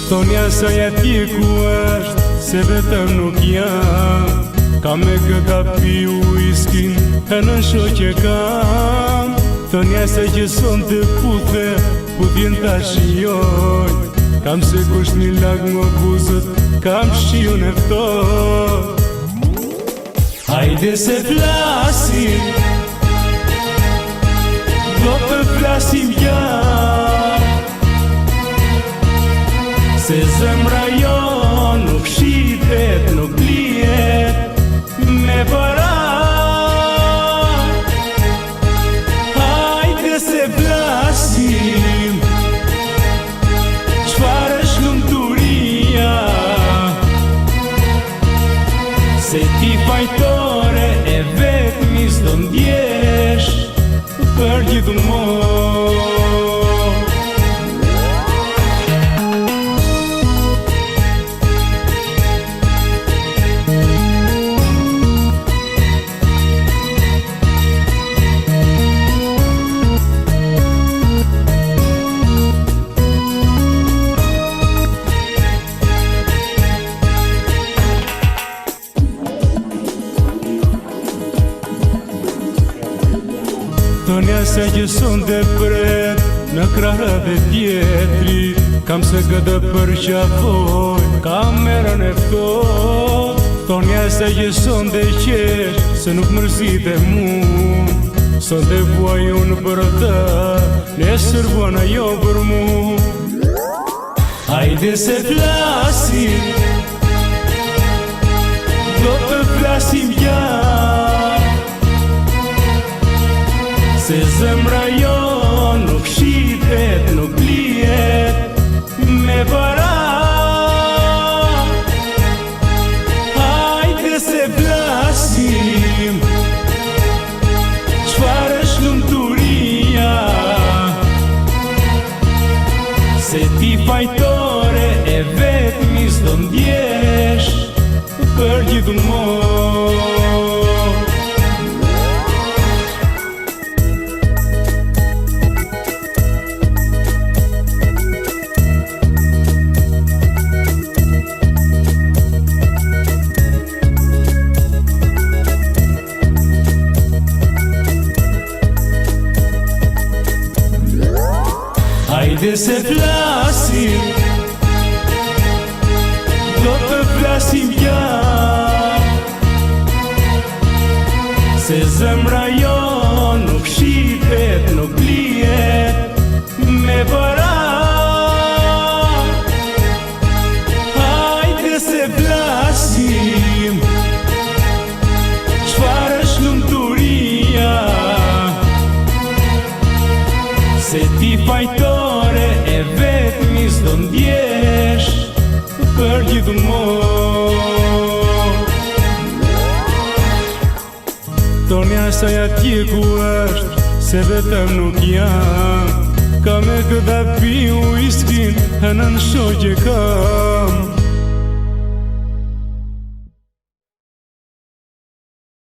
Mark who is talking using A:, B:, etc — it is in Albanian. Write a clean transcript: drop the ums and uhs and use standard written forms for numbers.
A: Thonja sa atje ku është, se vetëm nuk jam. Kam me këta pi uiskin, e në shoqe kam. Thonja sa që son të puthe, putjen ta shioj. Kam se kusht një lag më buzët, kam shiu në ftot. Hajde se flasim, do të flasim jam. Se zemra jo nuk shitet, nuk blihet me para. Hajde se flasim, çfarë është lumturia. Se ti fajtore e vetmi s'do ndjesh për gjithmonë. Thonja se që son të pret në krahët e tjetrit. Kam se këtë përqafoj, kamerën e ftot. Thonja se që son të qesh, se nuk mërzit e mu. Son të vuaj unë për ta, nesër vuan ajo për mu. Hajde se flasim, do të flasim jam. Se zemra jo nuk shitet, nuk blihet me para. Hajde se flasim, çfarë është lumturia. Se ti fajtore e vetmi s'do ndjesh për gjithmonë. Hajde se flasim, do të flasim jam. Se zemra jo nuk shitet, nuk blihet me para. Hajde se flasim, çfarë është lumturia. Se ti fajtore e vetmi s'do ndjesh për gjithmonë. Thonja sa atje ku është, se vetëm nuk jam. Ka me këta pi uiskin, e në shoqe kam.